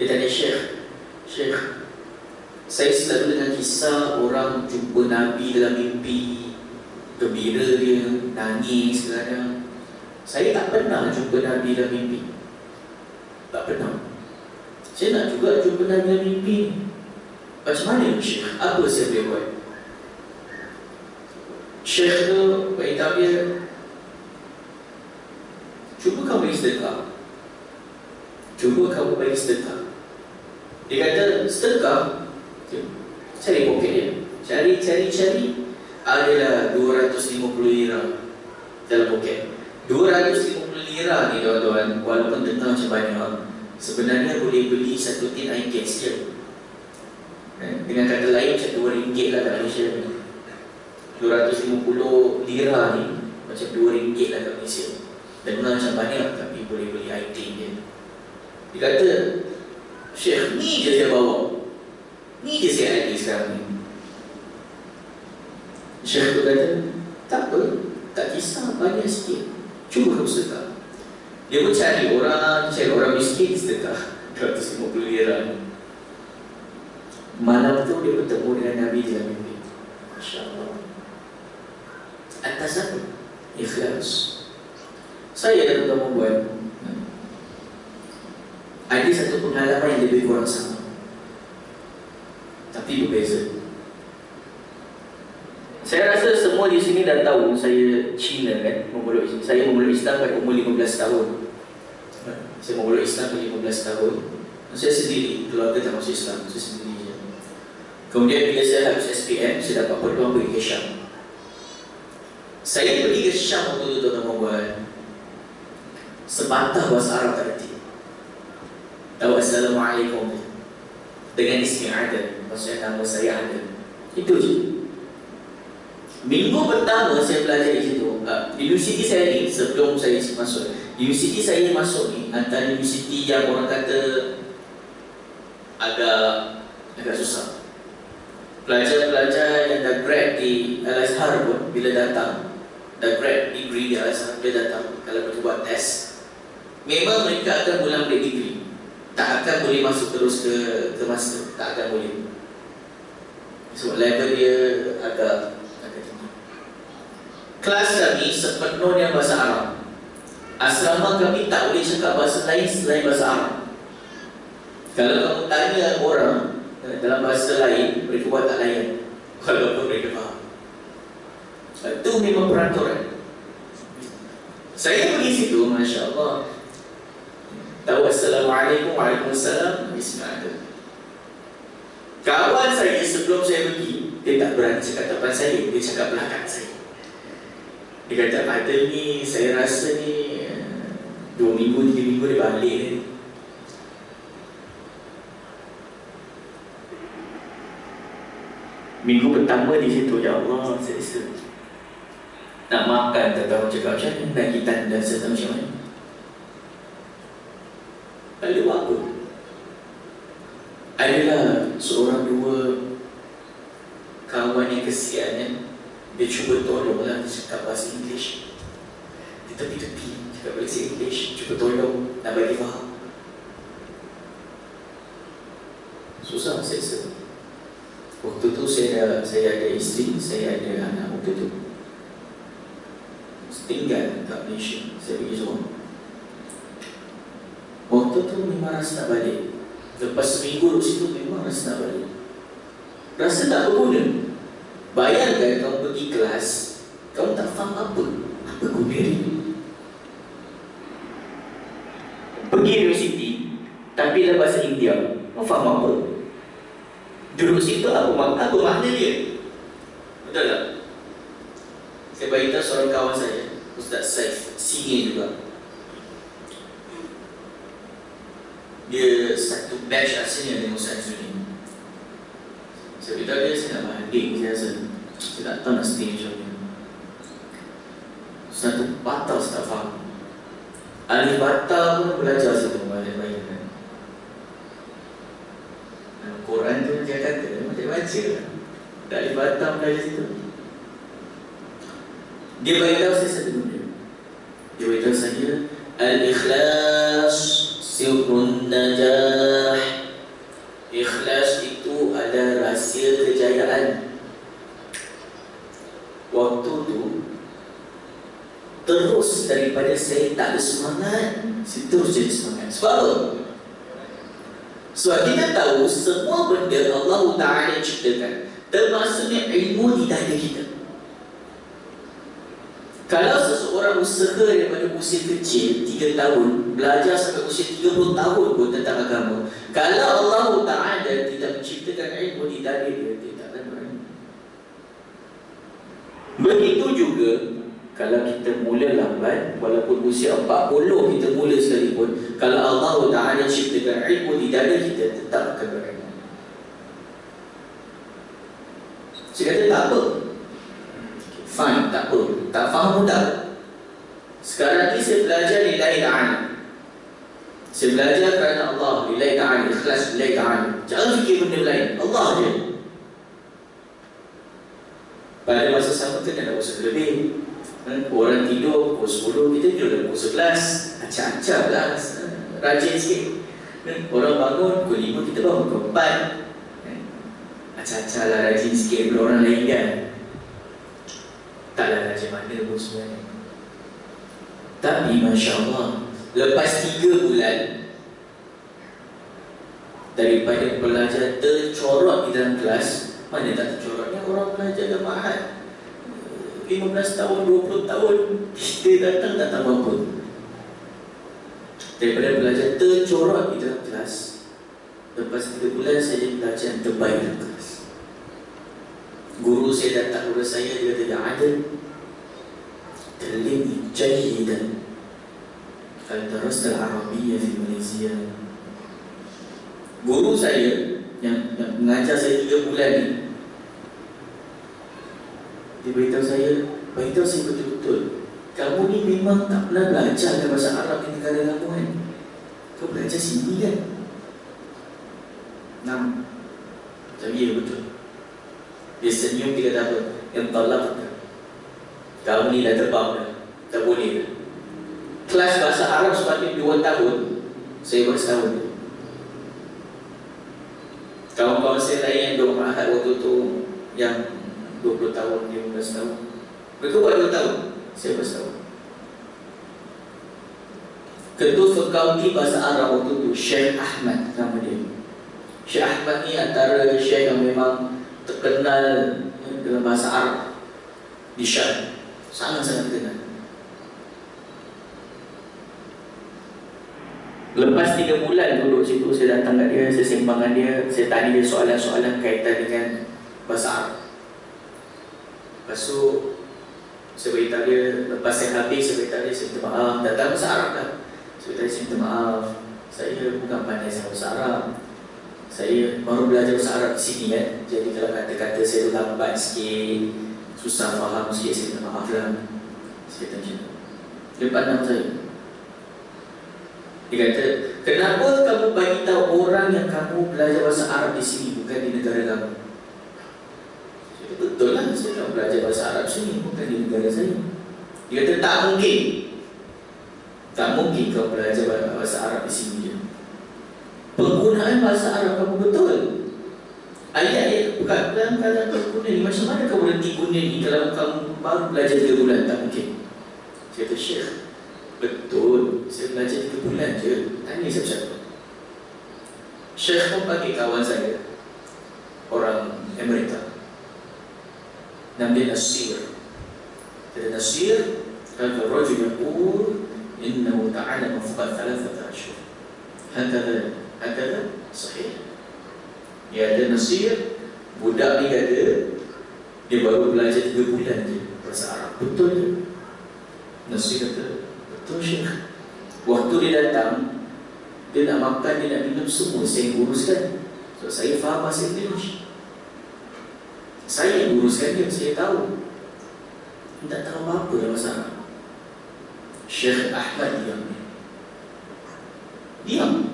Dia tanya Syekh, saya selalu dengan kisah orang jumpa Nabi dalam mimpi, gembira dia, nangis kadang. Saya tak pernah jumpa Nabi dalam mimpi. Tak pernah. Saya nak juga jumpa Nabi dalam mimpi. Macam mana Syekh? Apa saya boleh buat? Syekh tu beritahu dia, cuba kamu bagi sedekah. Cuba kamu bagi sedekah. Dia kata, sedekah? Cari poket dia. Cari. Adalah 250 lira dalam poket. 250 lira ni tuan-tuan, walaupun dengar macam banyak, sebenarnya boleh beli satu tin air gas je. Dengan kata lain macam RM2 lah kat Malaysia ni. 250 lira ni macam RM2 lah kat Malaysia. Dengar macam banyak tapi boleh beli air tin je. Dia kata, Syekh, ni je saya bawa. Ni je saya ada sekarang ni. Syekh tu kata, tak apa, tak kisah, banyak sikit. Cuba kamu sedekah. Dia pun cari orang miskin sedekah 250 lira. Malam tu dia bertemu dengan Nabi dalam mimpi. Masya Allah. Atas apa? Ikhlas. Saya dan tuan-tuan buat, ada satu pengalaman yang lebih kurang sama, tapi berbeza. Saya rasa semua di sini dah tahu saya Cina kan, saya memeluk Islam pada umur 15 tahun. Saya memeluk Islam pada 15 tahun. Saya sendiri, keluarga tak masuk Islam, saya sendiri je. Kemudian bila saya habis SPM, saya dapat peluang pergi ke Syam. Saya pergi ke Syam waktu itu tuan-tuan, sepatah bahasa Arab tak reti. Tahu Assalamualaikum dengan ismi Adan, maksudnya nama saya Adan. Itu je. Minggu pertama saya belajar di situ. Universiti saya ni, sebelum saya masuk, universiti saya masuk ni antara universiti yang orang kata agak susah. Pelajar-pelajar yang dah grad di Al-Azhar pun bila datang, dah grad degree di Al-Azhar, bila datang, kalau mereka buat test, memang mereka akan mula ambil degree. Tak akan boleh masuk terus ke master. Tak akan boleh. Sebab level dia agak tinggi. Kelas kami sepenuhnya bahasa Arab. Asrama kami tak boleh cakap bahasa lain selain bahasa Arab. Kalau kamu tanya orang dalam bahasa lain, mereka buat tak layan, walaupun mereka faham. Itu memang peraturan. Saya pergi situ, Masya Allah, tahu Assalamualaikum, Waalaikumsalam, Bismillah. Kawan saya sebelum saya pergi, dia tak berani cakap depan saya, dia cakap belakang saya. Dia kata, Adil ni, saya rasa ni 2 minggu, 3 minggu dia balik ni. Minggu pertama di situ, ya Allah, saya rasa nak makan, tak tahu cakap macam mana, nak kita dan serta macam mana. Lalu apa? Adalah seorang dua kawan yang kesian, dia cuba tolonglah, dia cakap bahasa English. Di tepi-tepi cakap bahasa English, cuba tolong nak bagi faham. Susah saya rasa. Waktu tu saya ada isteri, saya ada anak waktu tu. Tinggal kat Malaysia, saya pergi Johor. Waktu tu memang rasa nak balik. Lepas seminggu di situ memang rasa nak balik. Rasa tak berguna. Bayangkan kamu pergi kelas, kamu tak faham apa guna dia. Pergi universiti, tapi dalam bahasa India, kamu faham apa? Duduk situ apa makna dia? Betul tak? Saya beritahu seorang kawan saya, Ustaz Saif, senior juga. Dia satu batch aslinya dengan Ustaz Zuni. Saya beritahu dia, saya nak banding, saya rasa saya tak tahu nak stay macam ni. Satu patah saya tak faham. Alif bata pun belajar satu baik-baik. Quran tu dia kata macam baca dari Batam dari situ. Dia beritahu saya satu benda. Dia beritahu saya al-ikhlas sirrun najah. Ikhlas itu ada rahsia kejayaan. Waktu tu terus daripada saya tak ada semangat, saya terus jadi semangat. Sebab apa? Sebab kita tahu semua benda Allah Ta'ala ciptakan, termasuknya ilmu di dada kita. Kalau seseorang usaha daripada usia kecil 3 tahun, belajar sampai usia 30 tahun pun tentang agama, kalau Allah Ta'ala tidak menciptakan ilmu di dada dia, dia tak akan berani. Begitu juga kalau kita mula lambat, walaupun usia 40 kita mula sekalipun, kalau Allah Ta'ala ciptakan ilmu di dada kita, tetap akan berani. Saya kata tak apa, fine, tak apa, tak faham pun tak. Sekarang ni saya belajar lillahi ta'ala. Saya belajar kerana Allah, lillahi ta'ala, ikhlas lillahi ta'ala. Jangan fikir benda lain, Allah je. Pada masa sama kita tak usah lebih. Orang tidur pukul 10, kita tidur dalam pukul 11. Acak-acak lah, rajin sikit. Orang bangun pukul 5, kita bangun pukul 4. Acak-acak lah, rajin sikit bila orang lain kan. Taklah rajin mana pun sebenarnya. Tapi Masya Allah, lepas 3 bulan daripada pelajar tercorot di dalam kelas, mana tak tercorotnya orang belajar dalam Ahad 15 tahun, 20 tahun, kita datang tak tahu apa. Daripada belajar tercorot di dalam kelas, lepas 3 bulan saya belajar yang terbaik dalam kelas. Guru saya datang kepada saya, dia kata, "Ya Adil, kalimni jayidan al-darasta al-Arabiyyah fi Malaysia." Guru saya yang mengajar saya 3 bulan ni, dia beritahu saya betul-betul, kamu ni memang tak pernah belajar bahasa Arab di negara kamu kan? Kau belajar sini kan? Macam ya betul. Dia senyum, dia kata apa? Yang tolak kata, kamu ni dah terbang dah, tak boleh dah. Kelas bahasa Arab semakin 2 tahun, saya buat setahun. Kawan-kawan saya lain yang duduk Ahad waktu tu, yang 20 tahun, 15 tahun, mereka buat 2 tahun, saya buat setahun. Ketua Fakulti Bahasa Arab waktu tu, Syekh Ahmad nama dia. Syekh Ahmad ni antara Syekh yang memang terkenal dalam bahasa Arab di Syam, sangat-sangat terkenal. Lepas 3 bulan duduk situ, saya datang kat dia, saya sembang dengan dia, saya tanya dia soalan-soalan kaitan dengan bahasa Arab. Lepas tu saya beritahu dia, lepas saya habis, saya beritahu dia, saya minta maaf, datang bahasa Arab kan. Saya beritahu dia, saya minta maaf, saya bukan pandai sama bahasa Arab, saya baru belajar bahasa Arab di sini kan. Jadi kalau kata-kata saya lambat sikit, susah faham sikit, saya minta maaf lah. Saya kata macam tu. Dia pandang saya, dia kata, kenapa kamu bagi tahu orang yang kamu belajar bahasa Arab di sini, bukan di negara kamu? Saya kata, betul lah, saya tak belajar bahasa Arab sini, bukan di negara saya. Dia kata, tak mungkin. Tak mungkin kau belajar bahasa Arab di sini je. Penggunaan bahasa Arab kamu betul. Ayat-ayat bukan dalam keadaan guna ni, macam mana kau berhenti guna ni kalau kamu baru belajar 3 bulan? Tak mungkin. Saya kata, Syekh, betul, saya belajar 3 bulan je. Tanya siapa-siapa. Syekh pun panggil kawan saya, orang Amerika, nama dia Nasir. Kata Nasir, hadha rajul yaqul innahu ta'ala mafqad 3 ashhur. Hakada sahih. Ya, ada Nasir, budak ni kata dia baru belajar 3 bulan je bahasa Arab. Betul ke? Nasir kata, betul Syekh. Waktu dia datang, dia nak makan, dia nak minum, semua saya uruskan. So, saya faham bahasa Inggeris, saya yang uruskan dia, saya tahu. Tak tahu apa-apa dalam bahasa Arab. Syekh Ahmad diam.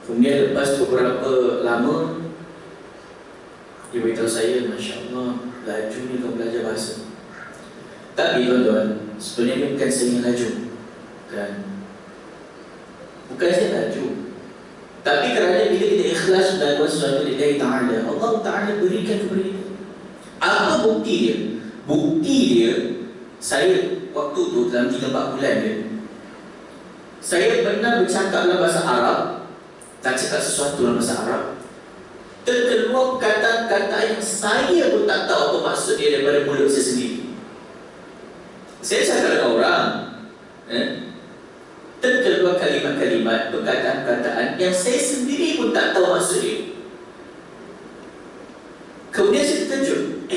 Kemudian lepas beberapa lama, dia beritahu saya, Masya Allah, laju ni kau belajar bahasa. Tapi tuan-tuan, sebenarnya bukan saya yang laju, kan? Bukan saya laju, tapi kerana bila kita ikhlas dalam sesuatu lillahi ta'ala, Allah Ta'ala berikan kepada kita. Apa bukti dia? Bukti dia, saya waktu tu dalam 3-4 bulan dia, saya pernah bercakap dalam bahasa Arab, tak cakap sesuatu dalam bahasa Arab, terkeluar kata-kata yang saya pun tak tahu apa maksud dia daripada mulut saya sendiri. Saya cakap dengan orang, terkeluar kalimat-kalimat, perkataan-perkataan yang saya sendiri pun tak tahu maksud dia. Kemudian saya terkejut,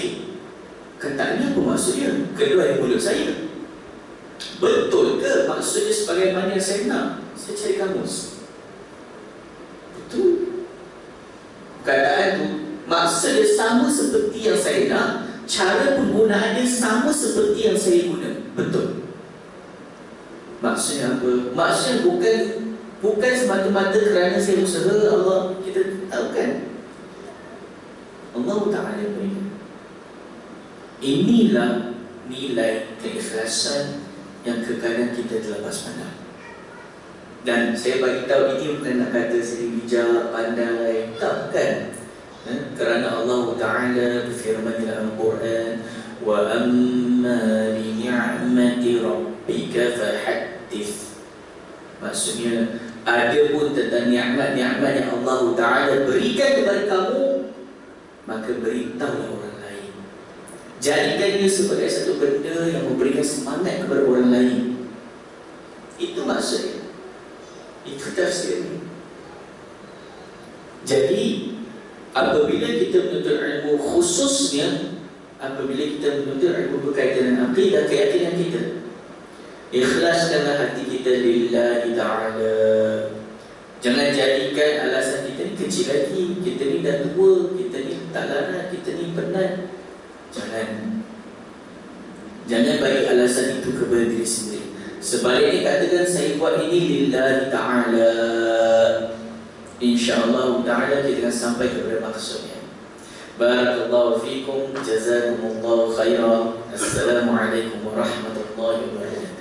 kata ini apa maksud dia? Keluar dari mulut saya. Betul ke maksudnya sebagaimana yang saya nak? Saya cari kamus. Betul. Perkataan itu maksudnya sama seperti yang saya nak, cara penggunaannya sama seperti yang saya guna. Betul. Maksudnya apa? Maksudnya bukan semata-mata kerana saya usaha. Allah, kita tahu kan, Allah Ta'ala beri. Inilah nilai keikhlasan yang kekadang kita terlepas pandang. Dan saya bagi tahu ini bukan nak kata saya bijak, pandai, tak, bukan. Kerana Allah Ta'ala berfirman dalam Al-Quran, wa amma bi ni'mati rabbika fahaddits. Maksudnya, ada pun tentang nikmat-nikmat yang Allah Ta'ala berikan kepada kamu, maka beritahulah orang lain. Jadikan dia sebagai satu benda yang memberikan semangat kepada orang lain. Itu maksudnya. Itu tafsirnya. Jadi apabila kita menuntut ilmu, khususnya apabila kita menuntut ilmu berkaitan dengan akidah, keyakinan kita, ikhlaskanlah hati kita lillahi ta'ala. Jangan jadikan alasan kita ni kecil lagi, kita ni dah tua, kita ni tak larat, kita ni penat. Jangan bagi alasan itu kepada diri sendiri. Sebaliknya katakan, saya buat ini lillahi ta'ala. InsyaAllah ta'ala kita akan sampai kepada maksudnya. Barakallahu fikum, jazakumullahu khairan. Assalamualaikum warahmatullahi wabarakatuh.